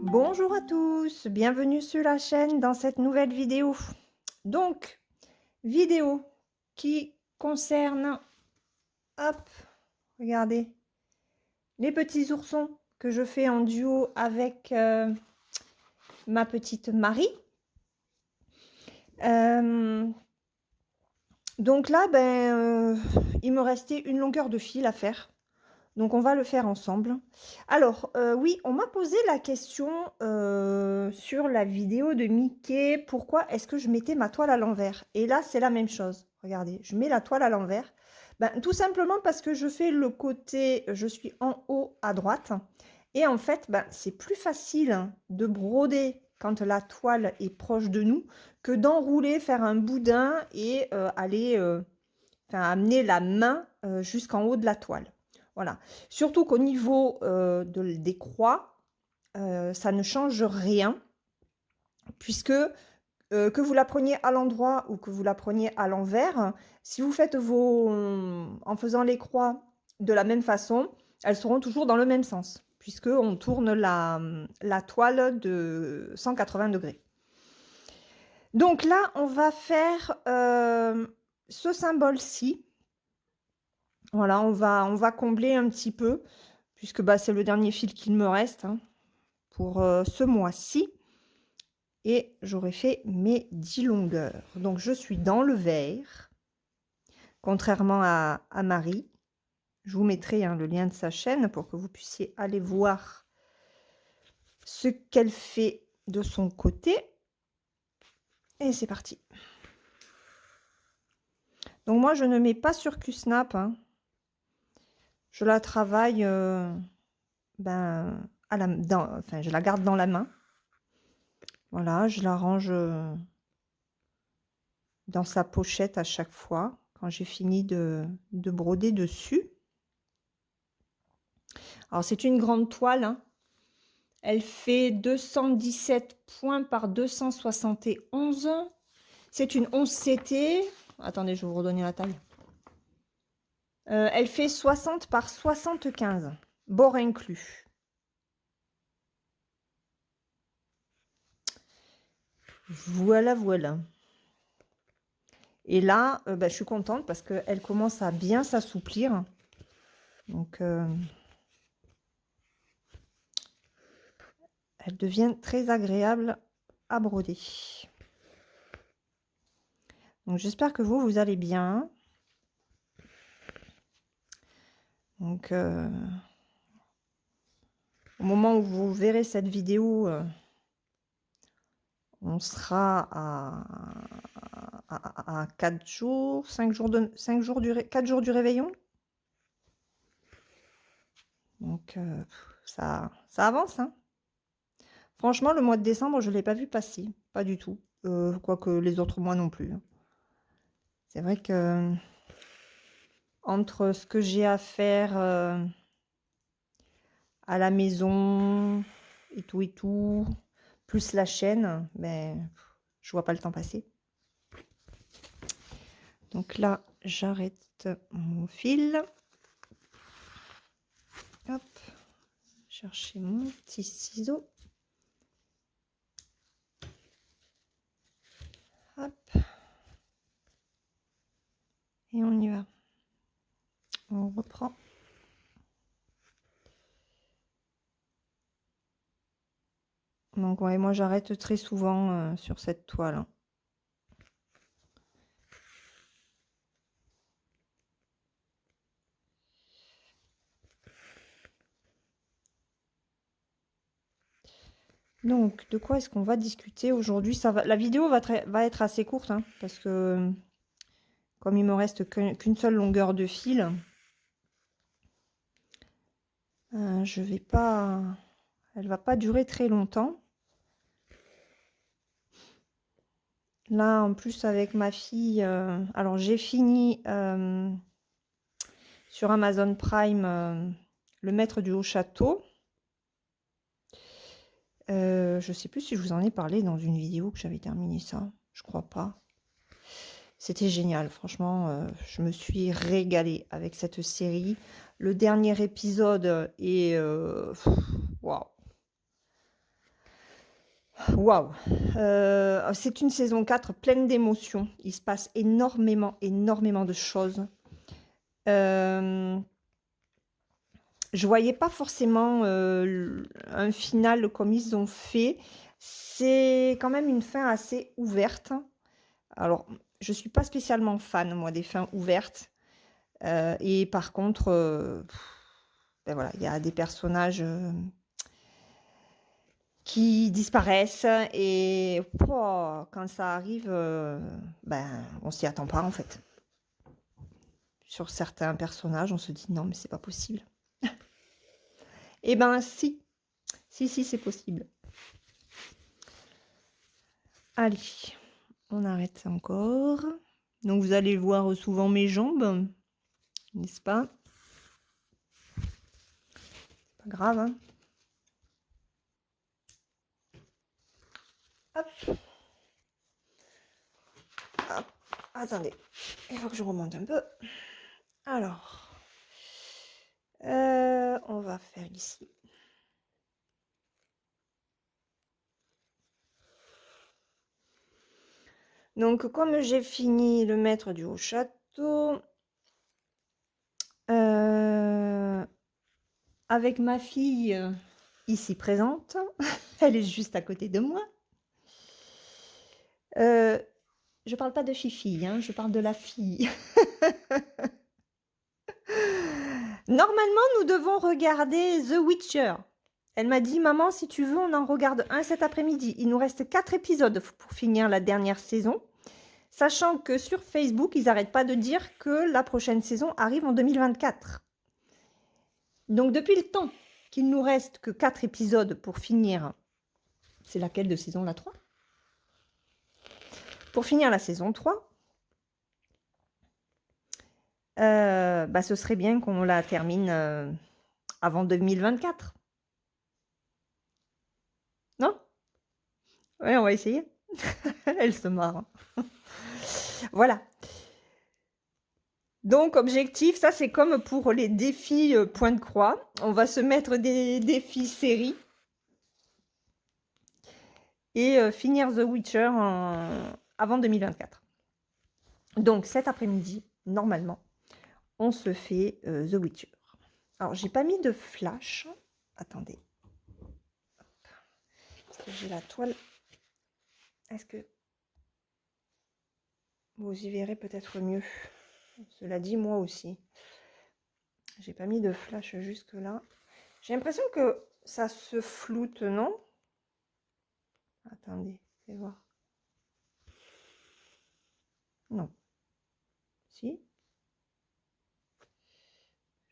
Bonjour à tous, bienvenue sur la chaîne dans cette nouvelle vidéo. Donc, vidéo qui concerne, hop, regardez, les petits oursons que je fais en duo avec ma petite Marie. Donc là, il me restait une longueur de fil à faire. Donc on va le faire ensemble. Alors, oui, on m'a posé la question, sur la vidéo de Mickey, pourquoi est-ce que je mettais ma toile à l'envers? Et là, c'est la même chose. Regardez, je mets la toile à l'envers. Tout simplement parce que je fais le côté, je suis en haut à droite et en fait, c'est plus facile de broder quand la toile est proche de nous que d'enrouler, faire un boudin et aller, amener la main, jusqu'en haut de la toile. Voilà. Surtout qu'au niveau, des croix, ça ne change rien puisque, que vous la preniez à l'endroit ou que vous la preniez à l'envers, si vous faites en faisant les croix de la même façon, elles seront toujours dans le même sens puisqu'on tourne la toile de 180°. Donc là, on va faire, ce symbole-ci. Voilà, on va combler un petit peu puisque, c'est le dernier fil qu'il me reste, hein, pour, ce mois-ci et j'aurai fait mes 10 longueurs. Donc je suis dans le vert, contrairement à Marie. Je vous mettrai, hein, le lien de sa chaîne pour que vous puissiez aller voir ce qu'elle fait de son côté et c'est parti. Donc moi, je ne mets pas sur Q-snap, hein. Je la travaille, je la garde dans la main. Voilà, je la range, dans sa pochette à chaque fois, quand j'ai fini de broder dessus. Alors c'est une grande toile, hein. Elle fait 217 points par 271. C'est une 11 CT. Attendez, je vais vous redonner la taille. Elle fait 60 par 75, bord inclus. Voilà, voilà. Et là, je suis contente parce qu'elle commence à bien s'assouplir. Donc, elle devient très agréable à broder. Donc, j'espère que vous allez bien. Donc, au moment où vous verrez cette vidéo, on sera à 4 jours, 5 jours, 4 jours du réveillon. Donc, ça avance, hein. Franchement, le mois de décembre, je ne l'ai pas vu passer, pas du tout. Quoique les autres mois non plus, hein. C'est vrai que entre ce que j'ai à faire à la maison et tout, plus la chaîne, je vois pas le temps passer. Donc là, j'arrête mon fil. Hop, chercher mon petit ciseau. Hop. Et on y va. On reprend. Donc ouais, moi j'arrête très souvent sur cette toile, hein. Donc, de quoi est-ce qu'on va discuter aujourd'hui? La vidéo va être assez courte, hein, parce que comme il me reste qu'une seule longueur de fil, elle va pas durer très longtemps. Là, en plus, avec ma fille, alors j'ai fini sur Amazon Prime Le Maître du Haut Château. Je sais plus si je vous en ai parlé dans une vidéo que j'avais terminé ça. Je crois pas. C'était génial, franchement, je me suis régalée avec cette série. Le dernier épisode est, waouh! Waouh! C'est une saison 4 pleine d'émotions. Il se passe énormément, énormément de choses. Hem, je voyais pas forcément, un final comme ils ont fait. C'est quand même une fin assez ouverte. Alors, je suis pas spécialement fan, moi, des fins ouvertes. Et par contre, ben voilà, il y a des personnages, qui disparaissent et pouah, quand ça arrive, ben, on s'y attend pas, en fait. Sur certains personnages, on se dit: «Non, mais c'est pas possible». Eh ben si, si, si, c'est possible. Allez, on arrête encore. Donc vous allez voir souvent mes jambes, n'est-ce pas? Pas grave, hein. Hop. Hop. Attendez, il faut que je remonte un peu. Alors, on va faire ici. Donc, comme j'ai fini le maître du haut château, avec ma fille ici présente, elle est juste à côté de moi. Je parle pas de Fifi, hein, je parle de la fille. Normalement, nous devons regarder The Witcher. Elle m'a dit, maman, si tu veux, on en regarde un cet après-midi. Il nous reste 4 épisodes pour finir la dernière saison. Sachant que sur Facebook, ils n'arrêtent pas de dire que la prochaine saison arrive en 2024. Donc depuis le temps qu'il nous reste que 4 épisodes pour finir, c'est laquelle de saison, la 3 ? Pour finir la saison 3, bah, ce serait bien qu'on la termine avant 2024. Non ? Ouais, on va essayer. Elle se marre. Voilà. Donc, objectif, ça c'est comme pour les défis point de croix. On va se mettre des défis séries. Et finir The Witcher avant 2024. Donc, cet après-midi, normalement, on se fait The Witcher. Alors, j'ai pas mis de flash. Attendez. Parce que j'ai la toile. Est-ce que vous y verrez peut-être mieux? Cela dit, moi aussi. J'ai pas mis de flash jusque là. J'ai l'impression que ça se floute, non? Attendez, fais voir. Non. Si?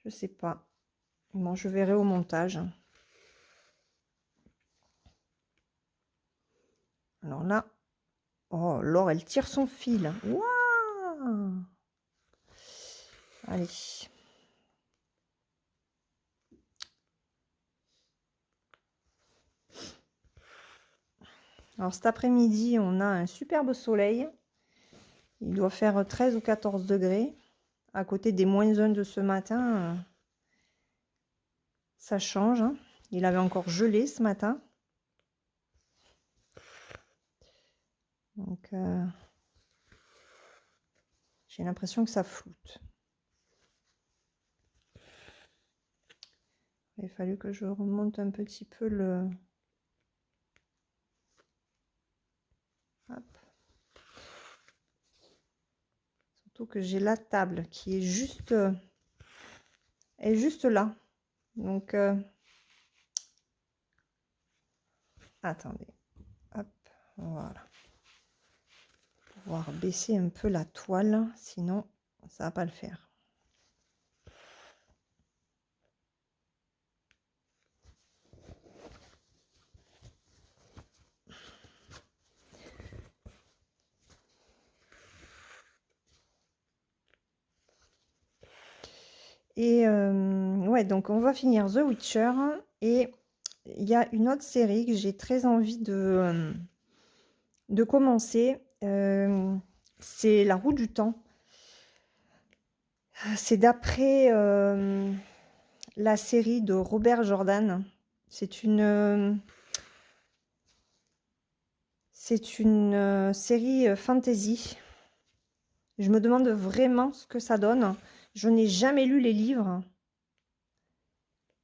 Je sais pas. Bon, je verrai au montage. Alors là, oh, Laure, elle tire son fil. Waouh! Allez. Alors cet après-midi, on a un superbe soleil. Il doit faire 13 ou 14 degrés. À côté des -1 de ce matin, ça change, hein. Il avait encore gelé ce matin. Donc, j'ai l'impression que ça floute. Il a fallu que je remonte un petit peu le... Hop. Surtout que j'ai la table qui est juste là. Donc, attendez. Hop, voilà. Pouvoir baisser un peu la toile, sinon ça va pas le faire. Et ouais, donc on va finir The Witcher. Et il y a une autre série que j'ai très envie de commencer. C'est La Roue du Temps. C'est d'après la série de Robert Jordan. C'est une série fantasy. Je me demande vraiment ce que ça donne. Je n'ai jamais lu les livres.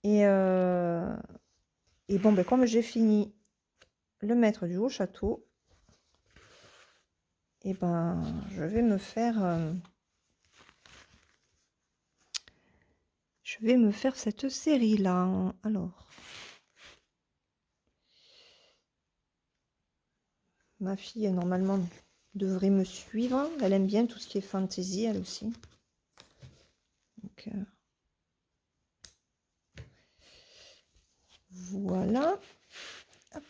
Et bon, ben, comme j'ai fini Le Maître du Haut Château, et ben, je vais me faire cette série-là. Alors, ma fille, normalement, devrait me suivre. Elle aime bien tout ce qui est fantasy, elle aussi. Donc, voilà. Hop.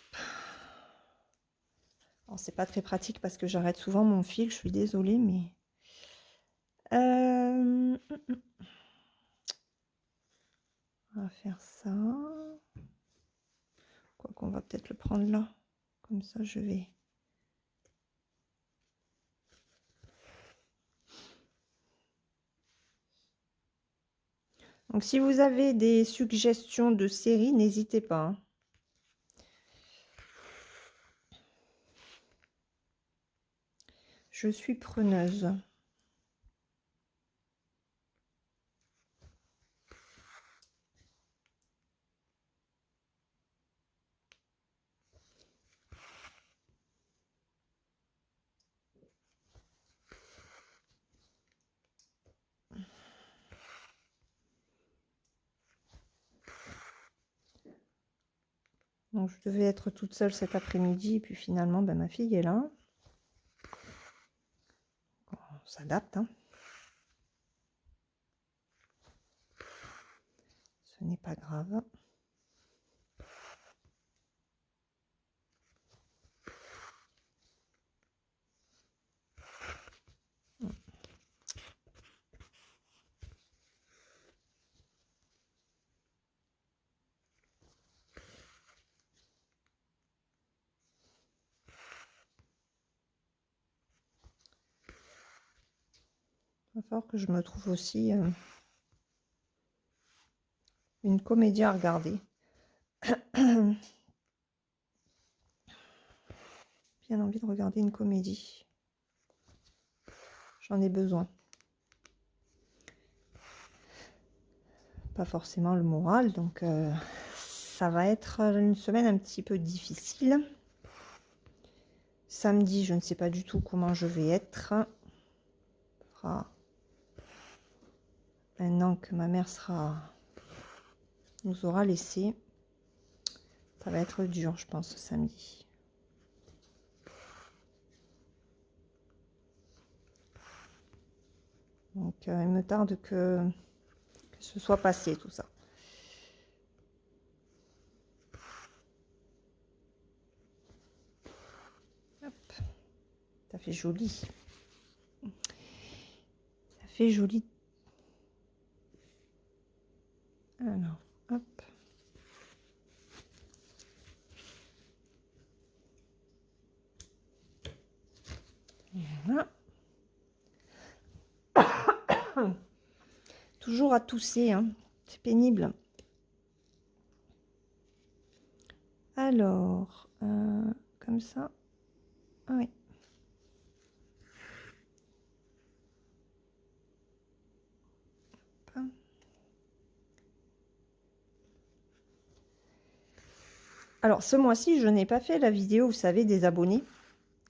Alors, c'est pas très pratique parce que j'arrête souvent mon fil. Je suis désolée, mais... on va faire ça. Quoi qu'on va peut-être le prendre là. Comme ça, je vais... Donc, si vous avez des suggestions de séries, n'hésitez pas. Hein. Je suis preneuse. Donc, je devais être toute seule cet après-midi. Et puis, finalement, ben, ma fille est là. On s'adapte. Hein. Ce n'est pas grave. Il va falloir que je me trouve aussi une comédie à regarder. Bien envie de regarder une comédie. J'en ai besoin. Pas forcément le moral, donc ça va être une semaine un petit peu difficile. Samedi, je ne sais pas du tout comment je vais être. Un an que ma mère nous aura laissé. Ça va être dur, je pense, samedi. Donc, il me tarde que ce soit passé, tout ça. Hop. Ça fait joli. Ça fait joli. Alors, hop. Voilà. Toujours à tousser, hein. C'est pénible. Alors, comme ça. Ah oui. Hop. Alors, ce mois-ci, je n'ai pas fait la vidéo, vous savez, des abonnés.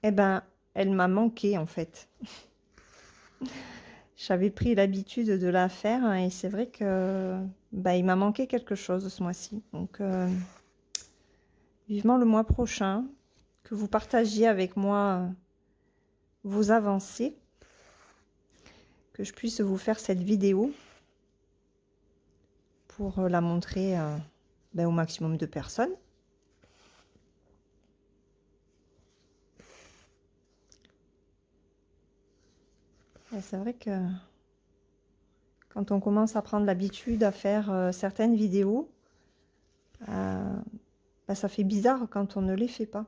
Eh ben, elle m'a manqué, en fait. J'avais pris l'habitude de la faire hein, et c'est vrai que bah, il m'a manqué quelque chose ce mois-ci. Donc, vivement le mois prochain, que vous partagiez avec moi vos avancées, que je puisse vous faire cette vidéo pour la montrer ben, au maximum de personnes. C'est vrai que quand on commence à prendre l'habitude à faire certaines vidéos, ben, ça fait bizarre quand on ne les fait pas.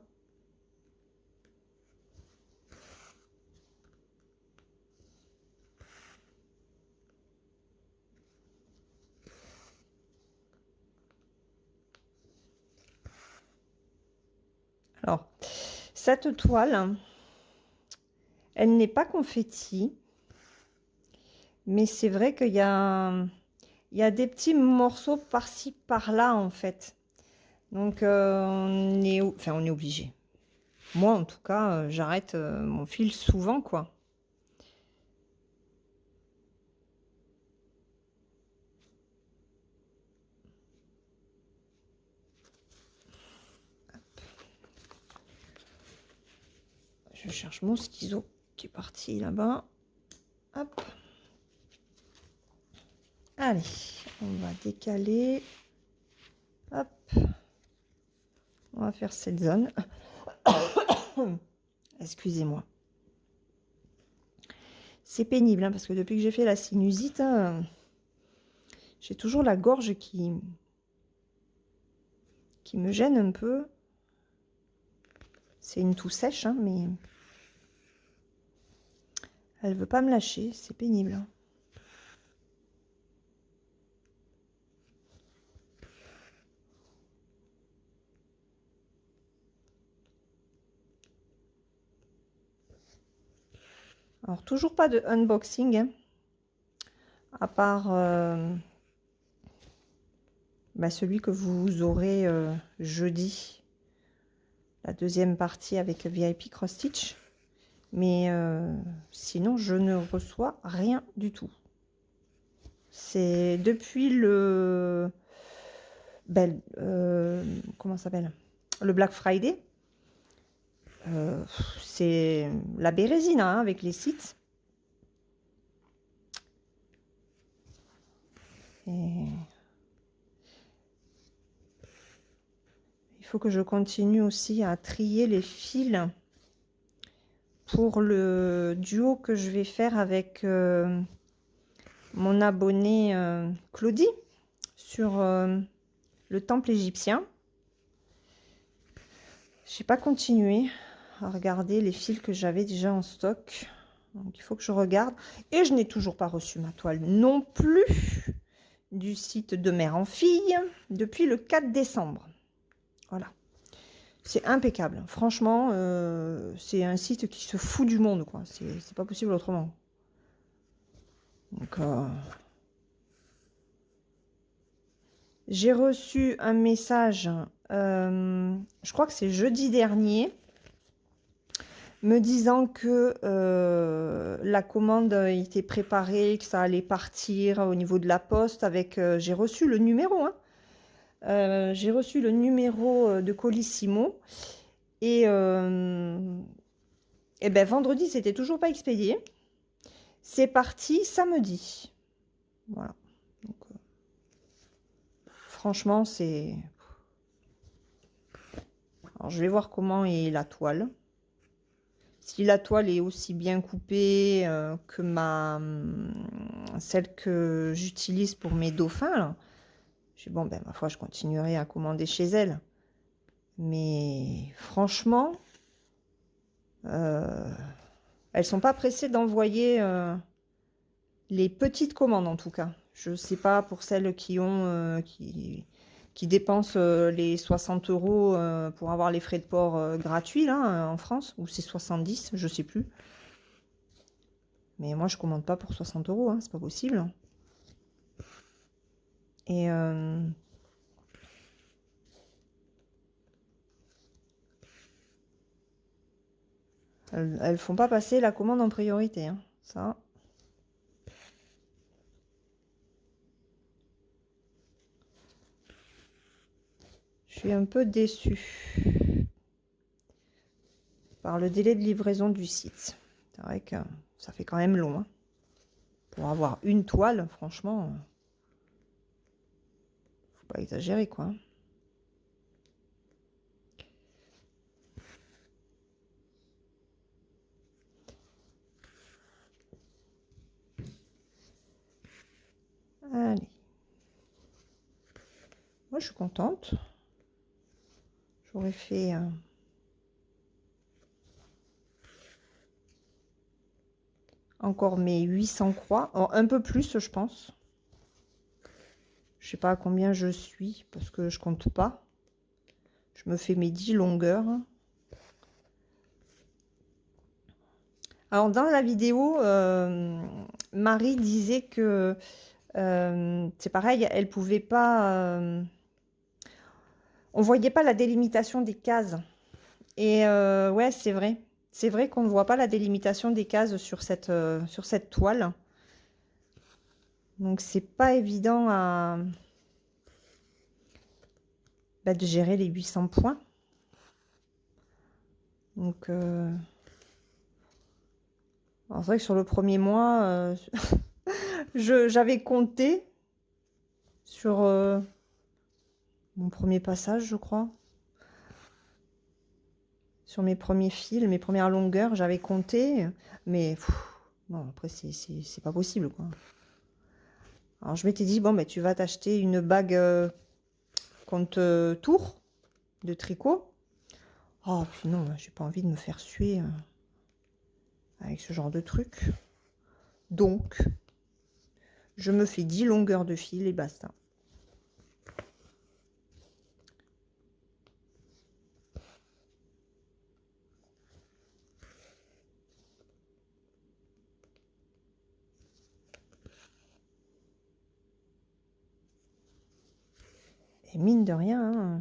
cette toile, elle n'est pas confetti, mais c'est vrai qu'il y a des petits morceaux par-ci, par-là, en fait. Donc, on est obligé. Moi, en tout cas, j'arrête mon fil souvent, quoi. Je cherche mon ciseau qui est parti là-bas. Hop. Allez, on va décaler. Hop. On va faire cette zone. Excusez-moi. C'est pénible, hein, parce que depuis que j'ai fait la sinusite, hein, j'ai toujours la gorge qui me gêne un peu. C'est une toux sèche, hein, mais elle veut pas me lâcher. C'est pénible. Hein. Alors, toujours pas de unboxing, hein, à part celui que vous aurez jeudi, la deuxième partie avec VIP Cross Stitch. Mais sinon, je ne reçois rien du tout. C'est depuis le... comment ça s'appelle? Le Black Friday. C'est la bérésina hein, avec les sites. Et... il faut que je continue aussi à trier les fils pour le duo que je vais faire avec mon abonné Claudie sur le temple égyptien. J'ai pas continué à regarder les fils que j'avais déjà en stock. Donc il faut que je regarde. Et je n'ai toujours pas reçu ma toile non plus du site de Mère en Fille depuis le 4 décembre. Voilà. C'est impeccable. Franchement, c'est un site qui se fout du monde, quoi. C'est pas possible autrement. Donc, j'ai reçu un message, je crois que c'est jeudi dernier, me disant que la commande était préparée, que ça allait partir au niveau de la poste avec... j'ai reçu le numéro, hein. J'ai reçu le numéro de Colissimo et ben vendredi, c'était toujours pas expédié. C'est parti samedi. Voilà. Donc, franchement, c'est... alors, je vais voir comment est la toile. Si la toile est aussi bien coupée que celle que j'utilise pour mes dauphins, là, bon, ben, ma foi, je continuerai à commander chez elle. Mais franchement, elles sont pas pressées d'envoyer les petites commandes, en tout cas. Je sais pas pour celles qui ont... qui dépensent les 60 € pour avoir les frais de port gratuits, là, en France, ou c'est 70, je sais plus. Mais moi, je commande pas pour 60 €, hein, c'est pas possible. Et elles font pas passer la commande en priorité, hein, ça. Je suis un peu déçue par le délai de livraison du site. C'est vrai que ça fait quand même long. Hein. Pour avoir une toile, franchement, faut pas exagérer, quoi. Allez. Moi, je suis contente. J'aurais fait... encore mes 800 croix. Oh, un peu plus, je pense. Je sais pas à combien je suis, parce que je compte pas. Je me fais mes 10 longueurs. Alors dans la vidéo, Marie disait que c'est pareil, elle pouvait pas, on voyait pas la délimitation des cases. Et ouais, c'est vrai. C'est vrai qu'on ne voit pas la délimitation des cases sur cette toile. Donc c'est pas évident de gérer les 800 points. Donc c'est vrai que sur le premier mois, j'avais compté sur mon premier passage, je crois. Sur mes premiers fils, mes premières longueurs, j'avais compté. Mais non, après, c'est pas possible, quoi. Alors je m'étais dit, bon, tu vas t'acheter une bague compte tour de tricot. Oh, puis non, j'ai pas envie de me faire suer avec ce genre de truc. Donc, je me fais 10 longueurs de fil et basta. Et mine de rien, hein,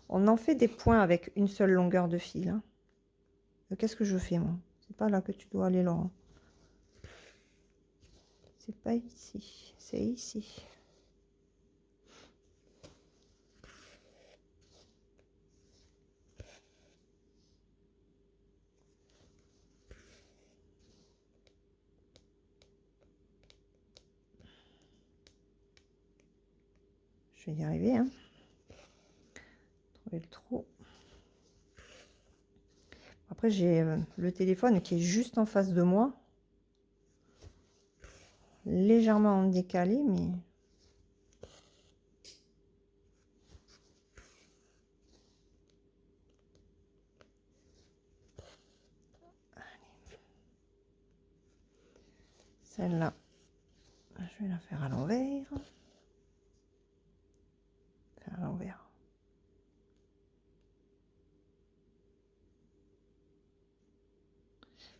on en fait des points avec une seule longueur de fil. Hein. Qu'est-ce que je fais, moi? C'est pas là que tu dois aller, Laurent. C'est pas ici, c'est ici. Je vais y arriver, hein. Trouver le trou. Après, j'ai le téléphone qui est juste en face de moi. Légèrement en décalé, mais... Celle-là, je vais la faire à l'envers. Faire à l'envers.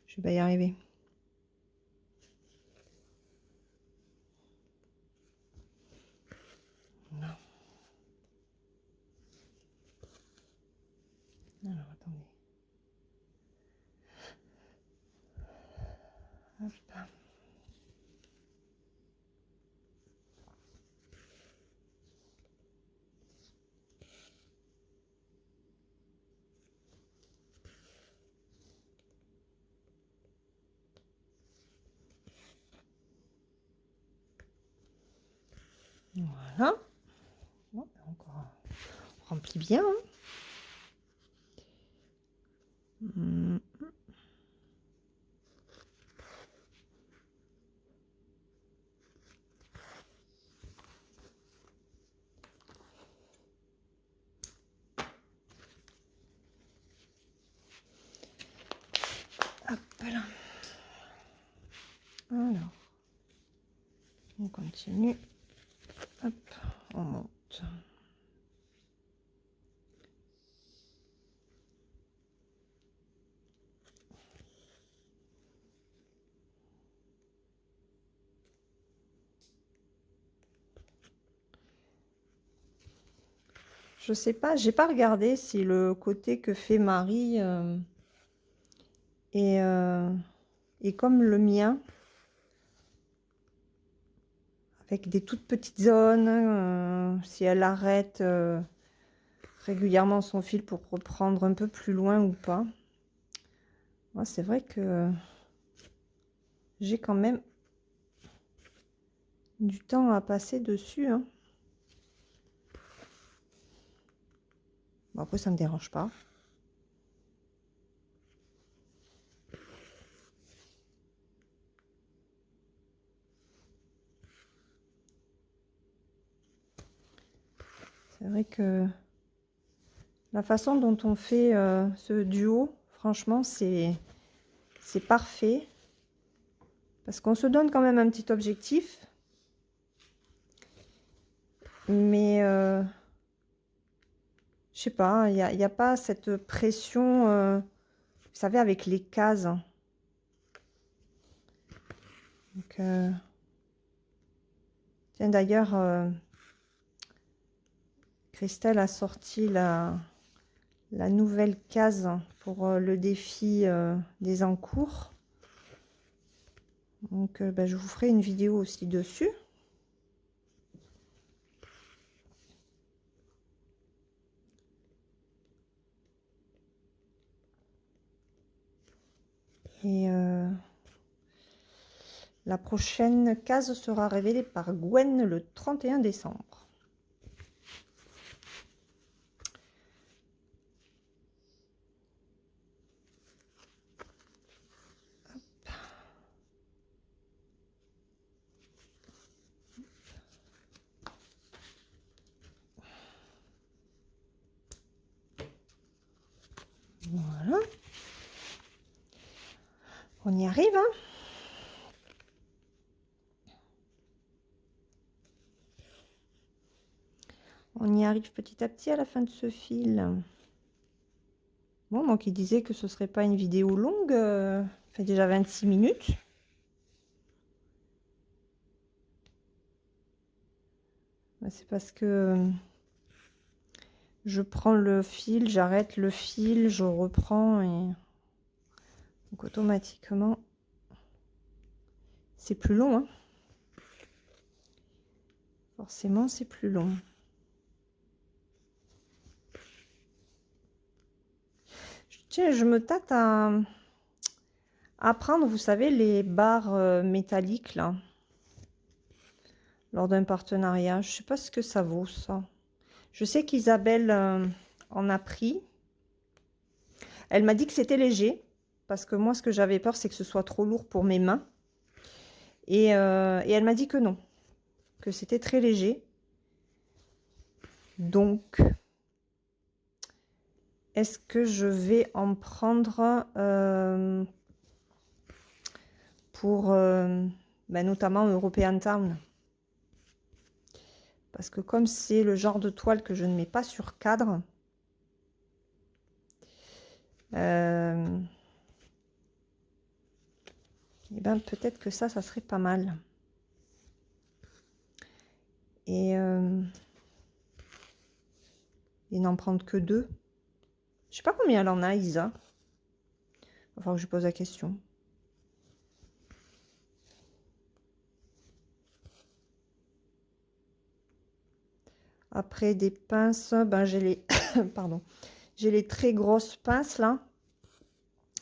Je vais pas y arriver. Non. Alors, attendez. Hop. Voilà. Bon, encore rempli bien. Hein. Hop là. Alors, on continue. Hop, on monte. Je sais pas, j'ai pas regardé si le côté que fait Marie est comme le mien, avec des toutes petites zones, si elle arrête régulièrement son fil pour reprendre un peu plus loin ou pas. Moi, c'est vrai que j'ai quand même du temps à passer dessus. Hein. Bon, après, ça me dérange pas. C'est vrai que la façon dont on fait ce duo, franchement, c'est parfait. Parce qu'on se donne quand même un petit objectif. Mais, je sais pas, il y a pas cette pression, vous savez, avec les cases. Donc, tiens, d'ailleurs, Christelle a sorti la nouvelle case pour le défi des encours. Donc, ben, je vous ferai une vidéo aussi dessus. Et la prochaine case sera révélée par Gwen le 31 décembre. Voilà. On y arrive, hein? On y arrive petit à petit à la fin de ce fil. Bon, moi qui disais que ce serait pas une vidéo longue, fait déjà 26 minutes. C'est parce que je prends le fil, j'arrête le fil, je reprends et donc automatiquement c'est plus long, hein. Forcément c'est plus long. Tiens, je me tâte à prendre, vous savez, les barres métalliques là, lors d'un partenariat. Je sais pas ce que ça vaut ça. Je sais qu'Isabelle en a pris. Elle m'a dit que c'était léger, parce que moi ce que j'avais peur c'est que ce soit trop lourd pour mes mains. Et elle m'a dit que non, que c'était très léger. Donc, est-ce que je vais en prendre pour notamment European Town? Parce que comme c'est le genre de toile que je ne mets pas sur cadre, et ben peut-être que ça serait pas mal. Et n'en prendre que 2. Je sais pas combien elle en a, Isa. Il va falloir que je pose la question. Après des pinces, ben j'ai les pardon, j'ai les très grosses pinces là,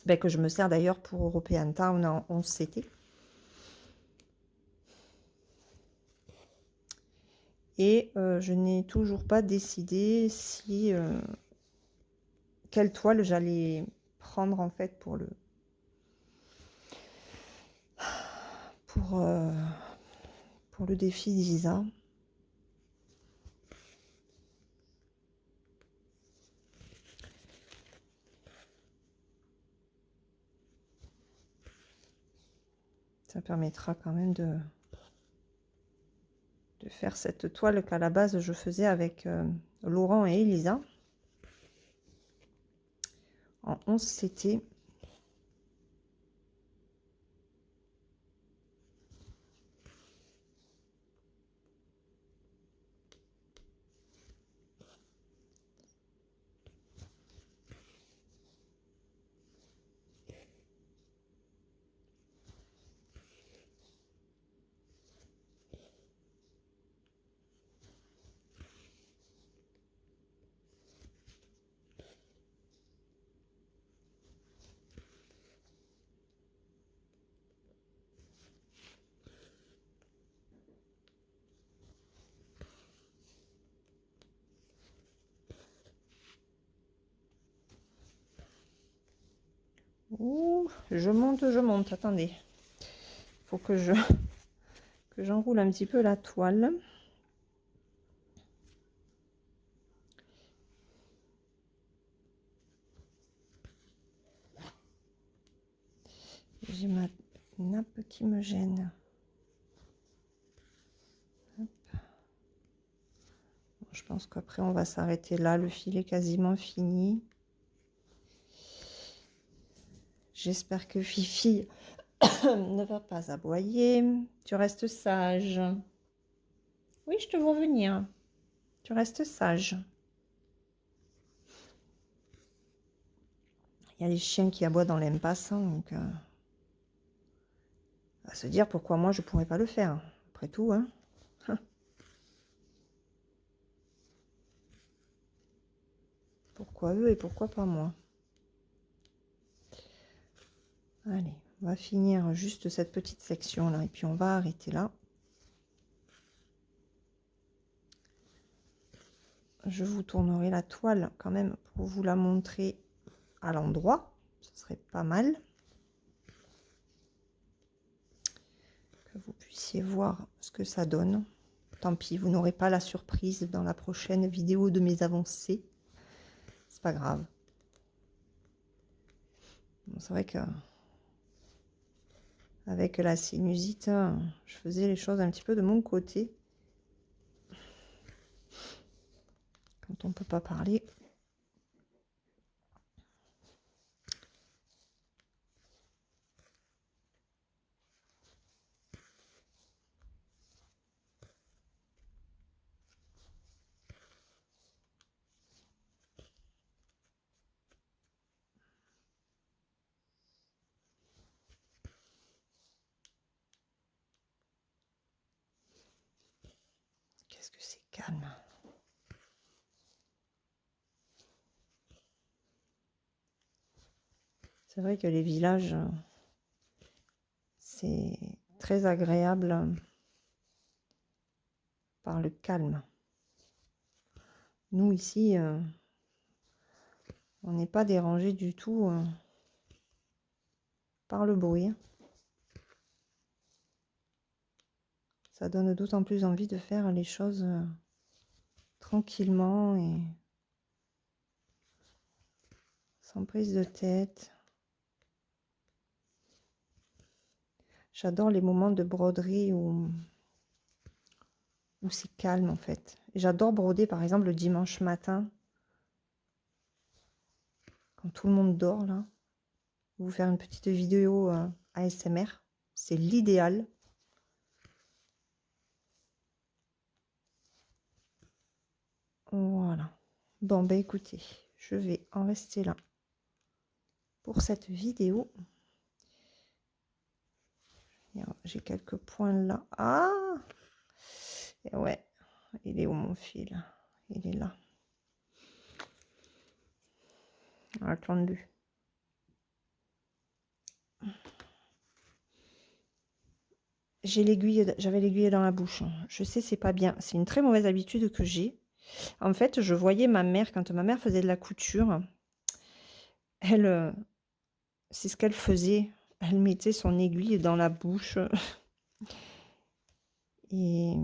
ben, que je me sers d'ailleurs pour European Town en 11 CT. Et je n'ai toujours pas décidé si quelle toile j'allais prendre en fait pour le défi d'Isa. Ça permettra quand même de faire cette toile qu'à la base je faisais avec Laurent et Elisa en 11 CT. Ouh, je monte, attendez. Il faut que j'enroule un petit peu la toile. J'ai ma nappe qui me gêne. Hop. Bon, je pense qu'après on va s'arrêter là. Le fil est quasiment fini. J'espère que Fifi Ne va pas aboyer. Tu restes sage. Oui, je te vois venir. Tu restes sage. Il y a des chiens qui aboient dans l'impasse, hein, donc à se dire pourquoi moi je pourrais pas le faire. Après tout, hein. Pourquoi eux et pourquoi pas moi? Allez, on va finir juste cette petite section là et puis on va arrêter là. Je vous tournerai la toile quand même pour vous la montrer à l'endroit. Ce serait pas mal. Que vous puissiez voir ce que ça donne. Tant pis, vous n'aurez pas la surprise dans la prochaine vidéo de mes avancées. C'est pas grave. Bon, c'est vrai que avec la sinusite, je faisais les choses un petit peu de mon côté. Quand on ne peut pas parler. Qu'est-ce que c'est calme. C'est vrai que les villages, c'est très agréable par le calme. Nous, ici, on n'est pas dérangé du tout par le bruit. Ça donne d'autant plus envie de faire les choses tranquillement et sans prise de tête. J'adore les moments de broderie où c'est calme en fait. J'adore broder par exemple le dimanche matin, quand tout le monde dort là. Vous faire une petite vidéo ASMR, c'est l'idéal. Voilà. Bon, bah écoutez, je vais en rester là pour cette vidéo. J'ai quelques points là. Ah! Et ouais, il est où mon fil? Il est là. Attendez. J'avais l'aiguille dans la bouche. Je sais, c'est pas bien. C'est une très mauvaise habitude que j'ai. En fait, je voyais ma mère, quand ma mère faisait de la couture, elle, c'est ce qu'elle faisait. Elle mettait son aiguille dans la bouche. Et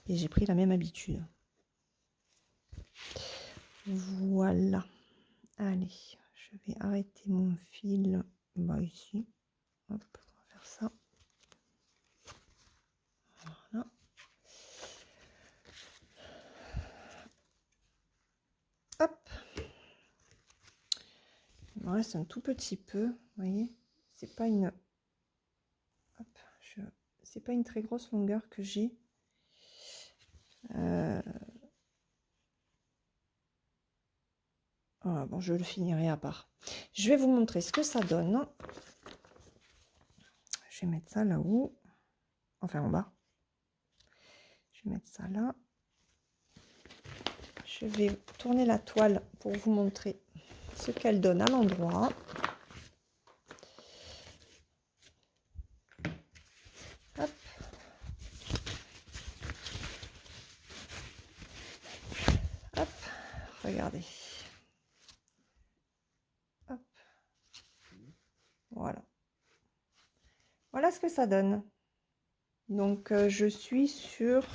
j'ai pris la même habitude. Voilà. Allez, je vais arrêter mon fil ici. Hop, on va faire ça. Voilà. Hop. Il me reste un tout petit peu. Vous voyez, c'est pas une... Hop, c'est pas une très grosse longueur que j'ai. Ah, bon, je le finirai à part. Je vais vous montrer ce que ça donne. Je vais mettre ça là-haut. Enfin, en bas. Je vais mettre ça là. Je vais tourner la toile pour vous montrer ce qu'elle donne à l'endroit. Hop. Hop. Regardez. Hop. Voilà. Voilà ce que ça donne. Donc, je suis sur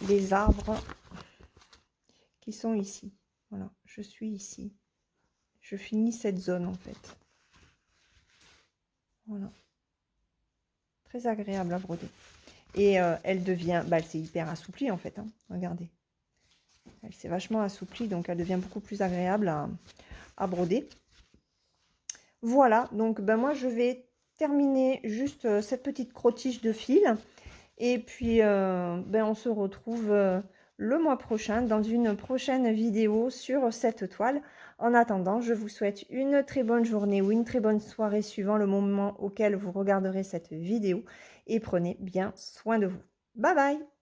les arbres qui sont ici. Voilà, je suis ici. Je finis cette zone en fait. Voilà. Très agréable à broder. Et elle devient, bah, elle s'est hyper assouplie en fait. Hein. Regardez. Elle s'est vachement assouplie, donc elle devient beaucoup plus agréable à broder. Voilà, donc ben, moi je vais terminer juste cette petite crotige de fil. Et puis ben, on se retrouve le mois prochain dans une prochaine vidéo sur cette toile. En attendant, je vous souhaite une très bonne journée ou une très bonne soirée suivant le moment auquel vous regarderez cette vidéo. Et prenez bien soin de vous. Bye bye!